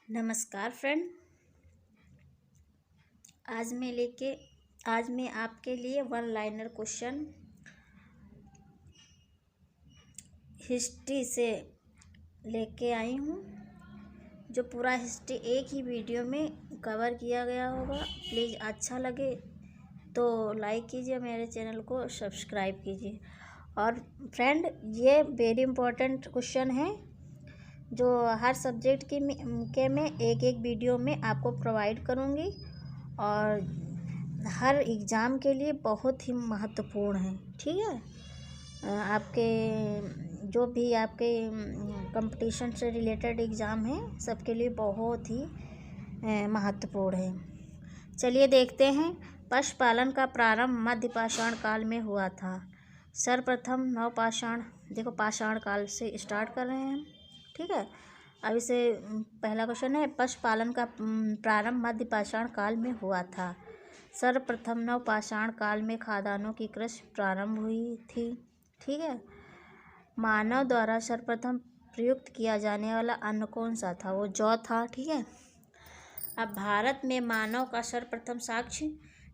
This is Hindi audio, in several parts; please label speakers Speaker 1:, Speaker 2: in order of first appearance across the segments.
Speaker 1: नमस्कार फ्रेंड। आज मैं आपके लिए वन लाइनर क्वेश्चन हिस्ट्री से लेके आई हूँ। जो पूरा हिस्ट्री एक ही वीडियो में कवर किया गया होगा। प्लीज़ अच्छा लगे तो लाइक कीजिए, मेरे चैनल को सब्सक्राइब कीजिए। और फ्रेंड, ये वेरी इम्पोर्टेंट क्वेश्चन है जो हर सब्जेक्ट के में एक एक वीडियो में आपको प्रोवाइड करूँगी और हर एग्ज़ाम के लिए बहुत ही महत्वपूर्ण है। ठीक है, आपके जो भी आपके कंपटीशन से रिलेटेड एग्ज़ाम है सबके लिए बहुत ही महत्वपूर्ण है। चलिए देखते हैं। पशुपालन का प्रारंभ मध्य पाषाण काल में हुआ था। सर्वप्रथम नवपाषाण, देखो पाषाण काल से स्टार्ट कर रहे हैं हम। ठीक है, अब इसे पहला क्वेश्चन है, पशुपालन का प्रारंभ मध्य पाषाण काल में हुआ था। सर्वप्रथम नवपाषाण काल में खाद्यान्नों की कृषि प्रारंभ हुई थी। ठीक है, मानव द्वारा सर्वप्रथम प्रयुक्त किया जाने वाला अन्न कौन सा था? वो जौ था। ठीक है, अब भारत में मानव का सर्वप्रथम साक्ष्य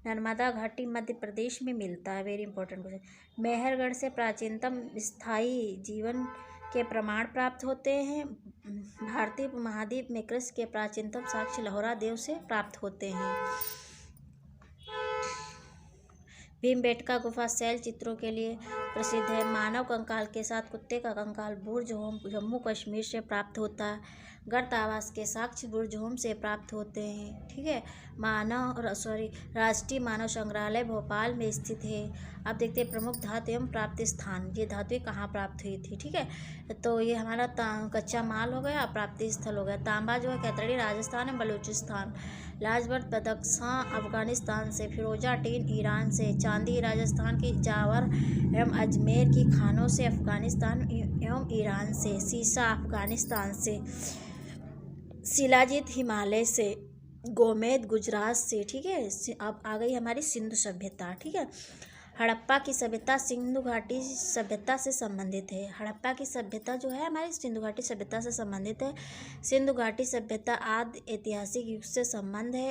Speaker 1: नर्मदा घाटी मध्य प्रदेश में मिलता है। Very important question. मेहरगढ़ से प्राचीनतम स्थायी जीवन के प्रमाण प्राप्त होते हैं। भारतीय उपमहाद्वीप में कृषि के प्राचीनतम साक्ष्य लहौरा देव से प्राप्त होते हैं। भीमबेटका गुफा शैल चित्रों के लिए प्रसिद्ध है। मानव कंकाल के साथ कुत्ते का कंकाल बुर्ज होम जम्मू कश्मीर से प्राप्त होता है। गर्त आवास के साक्ष्य बुर्ज होम से प्राप्त होते हैं। ठीक है, राष्ट्रीय मानव संग्रहालय भोपाल में स्थित है। अब देखते हैं प्रमुख धातु एवं प्राप्ति स्थान। ये धातुएं कहाँ प्राप्त हुई थी? ठीक है, तो ये हमारा कच्चा माल हो गया, प्राप्ति स्थल हो गया। तांबा जो है कैतरणी राजस्थान एवं बलूचिस्तान। लाजवर्त बदख्शां अफगानिस्तान से। फिरोजा टीन ईरान से। चांदी राजस्थान की जावर एवं अजमेर की खानों से अफगानिस्तान एवं ईरान से। सीसा अफगानिस्तान से। शिलाजीत हिमालय से। गोमेद गुजरात से। ठीक है, अब आ गई हमारी सिंधु सभ्यता। ठीक है, हड़प्पा की सभ्यता सिंधु घाटी सभ्यता से संबंधित है। हड़प्पा की सभ्यता जो है हमारी सिंधु घाटी सभ्यता से संबंधित है। सिंधु घाटी सभ्यता आदि ऐतिहासिक युग से संबंध है।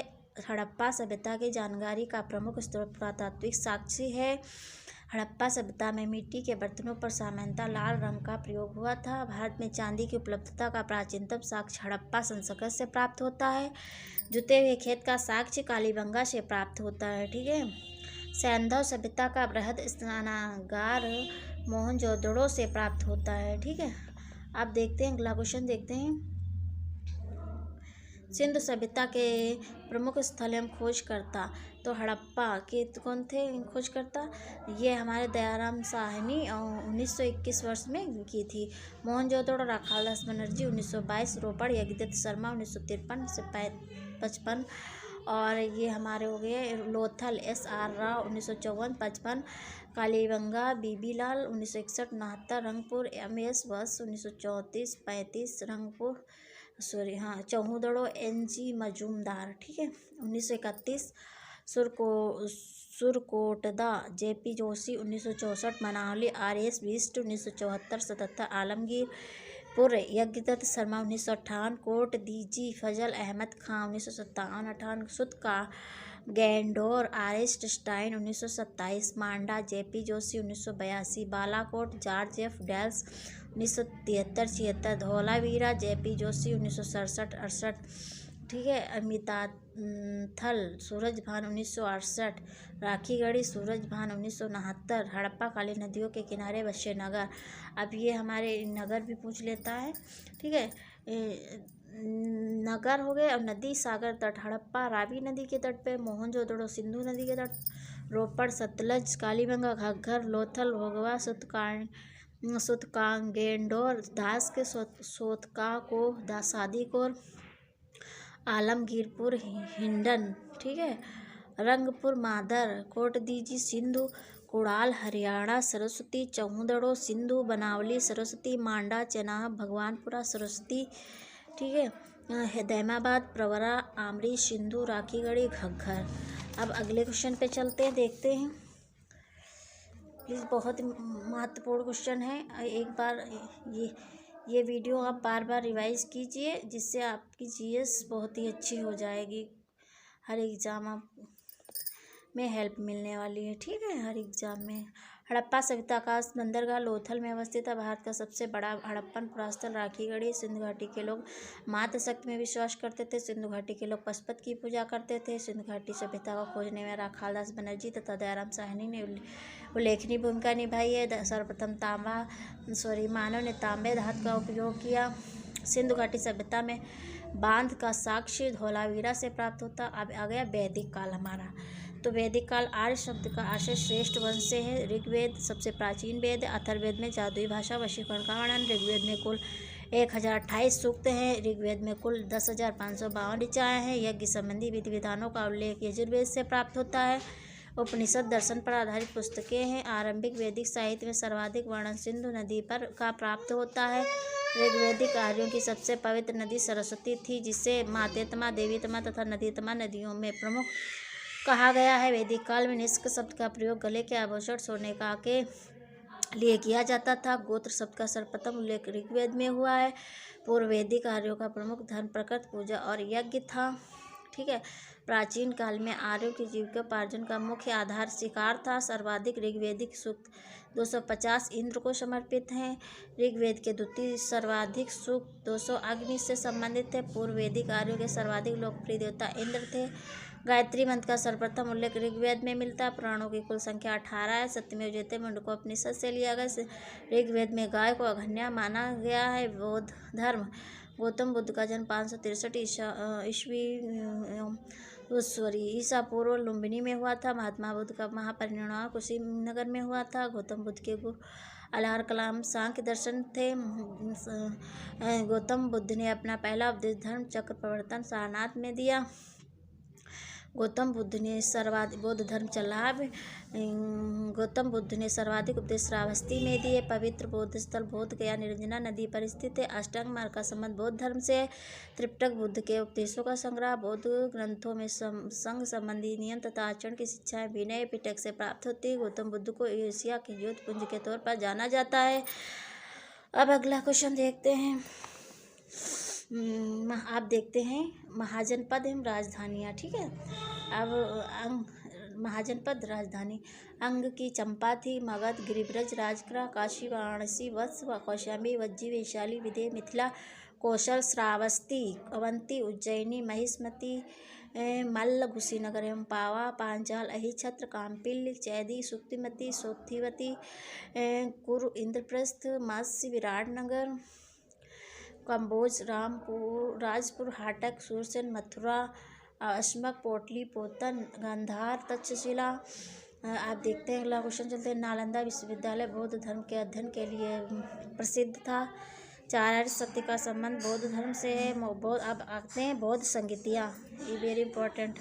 Speaker 1: हड़प्पा सभ्यता की जानकारी का प्रमुख स्रोत पुरातात्विक साक्ष्य है। हड़प्पा सभ्यता में मिट्टी के बर्तनों पर सामान्यतः लाल रंग का प्रयोग हुआ था। भारत में चांदी की उपलब्धता का प्राचीनतम साक्ष्य हड़प्पा संस्कृत से प्राप्त होता है। जुते हुए खेत का साक्ष्य कालीबंगा से प्राप्त होता है। ठीक है, सैंधव सभ्यता का बृहद स्नानागार मोहनजोदड़ो से प्राप्त होता है। ठीक है, अब देखते हैं अगला क्वेश्चन। देखते हैं सिंधु सभ्यता के प्रमुख स्थल एवं खोजकर्ता। तो हड़प्पा के कौन थे खोजकर्ता? ये हमारे दयाराम साहनी 1921 वर्ष में की थी। मोहनजोदड़ो राखालदास बनर्जी 1922। रोपड़ यज्ञदत्त शर्मा 1953 से 55। और ये हमारे हो गए लोथल SR राव 1954-55। कालीबंगा बीबीलाल 1961 69। रंगपुर MS बस 1934-35। रंगपुर चौहदड़ो NG मजूमदार। ठीक है, 1931। Surkotada JP Joshi 1964। Manavali RS Bisht 1974-77। Alamgirpur Yagyadatt Sharma 1958। Kot DG Fazal Ahmad Khan 1957-58। Sutkagendor RS Stein 1927। Manda JP Joshi 1982। Balakot George F Dales 1973-76। Dholavira JP Joshi 1967-68। ठीक है, अमिताथल सूरजभान 1968। राखीगढ़ी सूरजभान 1969। हड़प्पा कालीन नदियों के किनारे बसे नगर। अब ये हमारे नगर भी पूछ लेता है। ठीक है, नगर हो गए। और नदी सागर तट। हड़प्पा रावी नदी के तट पे। मोहनजोदड़ो सिंधु नदी के तट। रोपड़ सतलज। कालीबंगा घग्गर। लोथल भोगवा सुतकांगेंडोर दास के सोतका को सादीकोर। आलमगीरपुर हिंडन। ठीक है, रंगपुर मादर। कोट दीजी सिंधु। कुड़ाल हरियाणा। सरस्वती चौहदड़ो सिंधु। बनावली सरस्वती। मांडा चेनाब भगवानपुरा सरस्वती। ठीक है, दैमाबाद प्रवरा आमरी सिंधु। राखीगढ़ी घग्गर। अब अगले क्वेश्चन पे चलते हैं, देखते हैं। प्लीज़ बहुत महत्वपूर्ण क्वेश्चन है, एक बार ये वीडियो आप बार बार रिवाइज कीजिए, जिससे आपकी जीएस बहुत ही अच्छी हो जाएगी। हर एग्ज़ाम आप में हेल्प मिलने वाली है, ठीक है, हर एग्ज़ाम में। हड़प्पा सभ्यता का बंदरगाह लोथल में अवस्थित है। भारत का सबसे बड़ा हड़प्पन पुरास्थल राखीगढ़ी। सिंधु घाटी के लोग मातृशक्ति में विश्वास करते थे। सिंधु घाटी के लोग पशुपति की पूजा करते थे। सिंधु घाटी सभ्यता को खोजने में राखालदास बनर्जी तथा दयाराम साहनी ने उल्लेखनीय भूमिका निभाई है। सर्वप्रथम मानव ने तांबे धातु का उपयोग किया। सिंधु घाटी सभ्यता में बांध का साक्ष्य धौलावीरा से प्राप्त होता। अब आ गया वैदिक काल हमारा। तो वैदिक काल आर्य शब्द का आशय श्रेष्ठ वंश से है। ऋग्वेद सबसे प्राचीन वेद है। अथर्ववेद में जादुई भाषा वशीकरण का वर्णन। ऋग्वेद में कुल 1028 सूक्त हैं। ऋग्वेद में कुल 10,552 ऋचाएँ हैं। यज्ञ संबंधी विधि विधानों का उल्लेख यजुर्वेद से प्राप्त होता है। उपनिषद दर्शन पर आधारित पुस्तकें हैं। आरंभिक वैदिक साहित्य में सर्वाधिक वर्णन सिंधु नदी पर का प्राप्त होता है। ऋग्वैदिक आर्यों की सबसे पवित्र नदी सरस्वती थी, जिसे मातेतमा, देवीतमा तथा नदीतमा नदियों में प्रमुख कहा गया है। वैदिक काल में निष्क शब्द का प्रयोग गले के आभूषण, सोने का के लिए किया जाता था। गोत्र शब्द का सर्वप्रथम उल्लेख ऋग्वेद में हुआ है। पूर्व वैदिक आर्यों का प्रमुख धर्म प्रकृति पूजा और यज्ञ था, ठीक है। प्राचीन काल में आर्यों की जीविकोपार्जन का मुख्य आधार शिकार था। सर्वाधिक ऋग्वैदिक सूक्त 250 इंद्र को समर्पित हैं। ऋग्वेद के द्वितीय सर्वाधिक सूक्त 200 अग्नि से संबंधित थे। पूर्व वैदिक आर्यों के सर्वाधिक लोकप्रिय देवता इंद्र थे। गायत्री मंत्र का सर्वप्रथम उल्लेख ऋग्वेद में मिलता है। पुराणों की कुल संख्या 18 है। सत्यमेव जयते मुंडकोपनिषद से लिया गया। ऋग्वेद में गाय को अघन्या माना गया है। बौद्ध धर्म गौतम बुद्ध का जन्म 563 ईसा पूर्व लुम्बिनी में हुआ था। महात्मा बुद्ध का महापरिनिर्वाण कुशीनगर में हुआ था। गौतम बुद्ध के गुरु अल्लाह कलाम सांख्य दर्शन थे। गौतम बुद्ध ने अपना पहला उपदेश धर्म चक्र प्रवर्तन सारनाथ में दिया। गौतम बुद्ध ने बौद्ध धर्म चलाभ गौतम बुद्ध ने सर्वाधिक उपदेश श्रावस्ती में दिए। पवित्र बौद्ध स्थल बोध गया निरंजना नदी पर स्थित है। अष्टांग मार्ग का संबंध बौद्ध धर्म से है। त्रिपिटक बुद्ध के उपदेशों का संग्रह। बौद्ध ग्रंथों में संघ संबंधी नियम तथा आचरण की शिक्षाएं विनय पिटक से प्राप्त होती है। गौतम बुद्ध को एशिया के ज्योतिपुंज के तौर पर जाना जाता है। अब अगला क्वेश्चन देखते हैं। आप देखते हैं महाजनपद एवं राजधानियाँ, ठीक है। अब महाजनपद राजधानी अंग की चंपा थी। मगध, गिरिब्रज, राजगृह, काशी, वाराणसी, वत्स, कौशाम्बी, वज्जी, वैशाली, विदेह, मिथिला, कौशल, श्रावस्ती, अवंती, उज्जैनी, महिष्मती, मल्ल, कुशीनगर एवं पावा, पांचाल, अहिछत्र, काम्पिल्य, चैदी, सुक्तिमती, सोथिवती, कुरु, इंद्रप्रस्थ, मत्स्य, विराटनगर, कम्बोज, राजपुर, हाटक, सूरसेन, मथुरा, अश्मक, पोटली, पोतन, गांधार, तक्षशिला। आप देखते हैं अगला क्वेश्चन चलते हैं। नालंदा विश्वविद्यालय बौद्ध धर्म के अध्ययन के लिए प्रसिद्ध था। 4 आर्य सत्य का संबंध बौद्ध धर्म से है। अब आते हैं बौद्ध संगीतियाँ, ये वेरी इंपॉर्टेंट।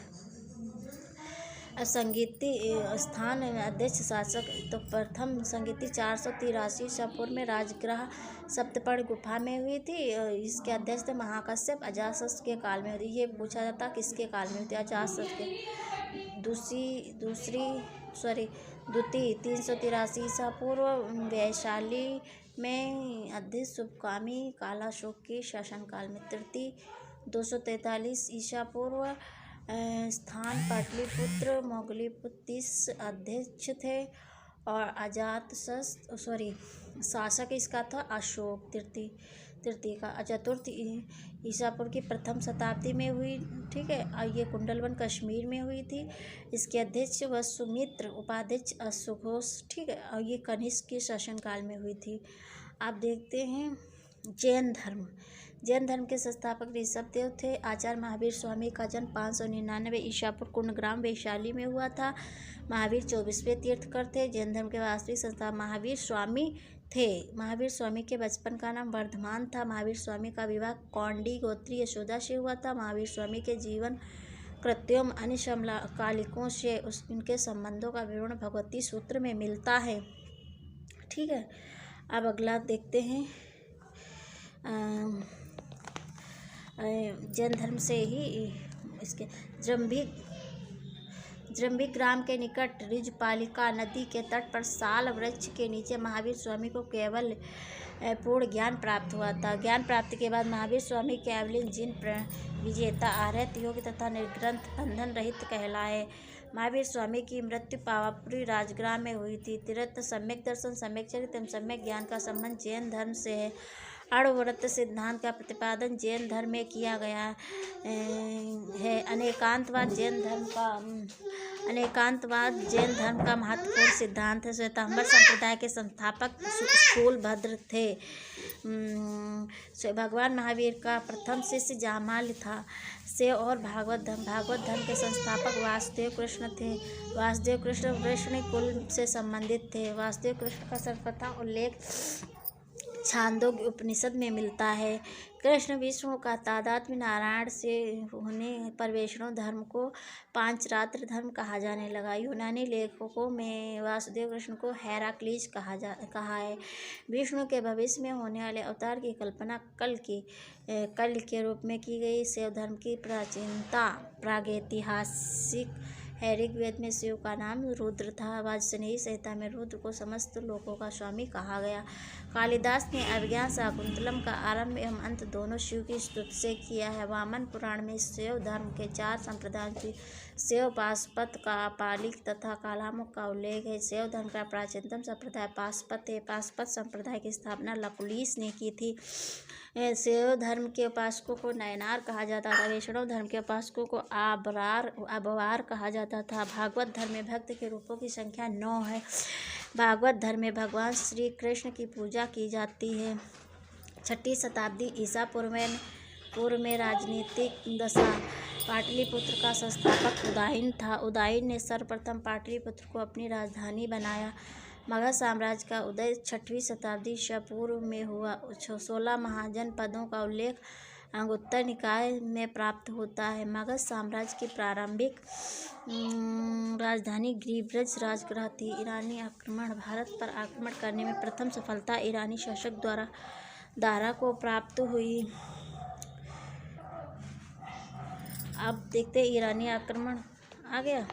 Speaker 1: संगीति स्थान अध्यक्ष शासक, तो प्रथम संगीति 483 ईसा पूर्व में राजगृह सप्तपर्णी गुफा में हुई थी। इसके अध्यक्ष थे महाकश्यप। अजातशत्रु के काल में हुई। ये पूछा जाता किसके काल में हुई थी? अजातशत्रु के। द्वितीय 383 ईसा पूर्व वैशाली में अध्यक्ष शुभकामी कालाशोक के शासनकाल में। तृतीय 243 ईसा पूर्व स्थान पाटलिपुत्र मोगलीपुत्र अध्यक्ष थे। और शासक इसका था अशोक। तृतीय का चतुर्थ ईसापुर की प्रथम शताब्दी में हुई, ठीक है। और ये कुंडलवन कश्मीर में हुई थी। इसके अध्यक्ष वसुमित्र, उपाध्यक्ष अशोघोष, ठीक है। और ये कनिष्क के शासनकाल में हुई थी। आप देखते हैं जैन धर्म। जैन धर्म के संस्थापक ऋषभदेव थे। आचार्य महावीर स्वामी का जन्म 599 ईसापुर कुंडग्राम वैशाली में हुआ था। महावीर 24वें तीर्थकर थे। जैन धर्म के वास्तविक संस्थापक महावीर स्वामी थे। महावीर स्वामी के बचपन का नाम वर्धमान था। महावीर स्वामी का विवाह कौंडी गोत्री यशोदा से हुआ था। महावीर स्वामी के जीवन कृत्यों अन्य समकालिकों से उनके संबंधों का विवरण भगवती सूत्र में मिलता है, ठीक है। अब अगला देखते हैं। जैन धर्म से ही इसके जृंबिक ग्राम के निकट ऋजपालिका नदी के तट पर साल वृक्ष के नीचे महावीर स्वामी को केवल पूर्ण ज्ञान प्राप्त हुआ था। ज्ञान प्राप्ति के बाद महावीर स्वामी केवलिन जिन विजेता आरहत योग्य तथा निर्ग्रंथ बंधन रहित कहलाए। महावीर स्वामी की मृत्यु पावापुरी राजग्राम में हुई थी। तीर्थ सम्यक दर्शन, सम्यक चरित्र एवं सम्यक ज्ञान का संबंध जैन धर्म से है। अणुव्रत सिद्धांत का प्रतिपादन जैन धर्म में किया गया है। अनेकांतवाद जैन धर्म का महत्वपूर्ण सिद्धांत है। श्वेतांबर संप्रदाय के संस्थापक स्थूलभद्र थे। भगवान महावीर का प्रथम शिष्य जामाल था। शैव और भागवत धर्म के संस्थापक वासुदेव कृष्ण थे। वासुदेव कृष्ण वैष्णव कुल से संबंधित थे। वासुदेव कृष्ण का सर्वप्रथम उल्लेख छांदोग्य उपनिषद में मिलता है। कृष्ण विष्णु का तादात्म्य नारायण से होने पर वैष्णव धर्म को पांचरात्र धर्म कहा जाने लगा। यूनानी लेखकों में वासुदेव कृष्ण को हेराक्लीज कहा है। विष्णु के भविष्य में होने वाले अवतार की कल्पना कल के रूप में की गई। शैव धर्म की प्राचीनता प्रागैतिहासिक है। ऋग्वेद में शिव का नाम रुद्र था। वाजसनेयी संहिता में रुद्र को समस्त लोकों का स्वामी कहा गया। कालिदास ने अभिज्ञान शाकुंतलम का आरंभ एवं अंत दोनों शिव की स्तुति से किया है। वामन पुराण में शैव धर्म के 4 संप्रदायों शैव, पाशुपत, पालिक तथा कालामुख का उल्लेख है। शैव धर्म का प्राचीनतम संप्रदाय पाशुपत है। पाशुपत संप्रदाय की स्थापना लकुलिस ने की थी। शैव धर्म के उपासकों को नयनार कहा जाता था। वैष्णव धर्म के उपासकों को अबवार कहा जाता था। भागवत धर्म में भक्त के रूपों की संख्या 9 है। भागवत धर्म में भगवान श्री कृष्ण की पूजा की जाती है। 6वीं शताब्दी ईसा पूर्व में राजनीतिक दशा पाटलिपुत्र का संस्थापक उदयन था। उदयन ने सर्वप्रथम पाटलिपुत्र को अपनी राजधानी बनाया। मगध साम्राज्य का उदय 6वीं शताब्दी ईसा पूर्व में हुआ। 16 महाजनपदों का उल्लेख अंगुत्तर निकाय में प्राप्त होता है। मगध साम्राज्य की प्रारंभिक राजधानी गिरिब्रज राजगृह थी। ईरानी आक्रमण भारत पर आक्रमण करने में प्रथम सफलता ईरानी शासक द्वारा दारा को प्राप्त हुई। अब देखते ईरानी आक्रमण आ गया।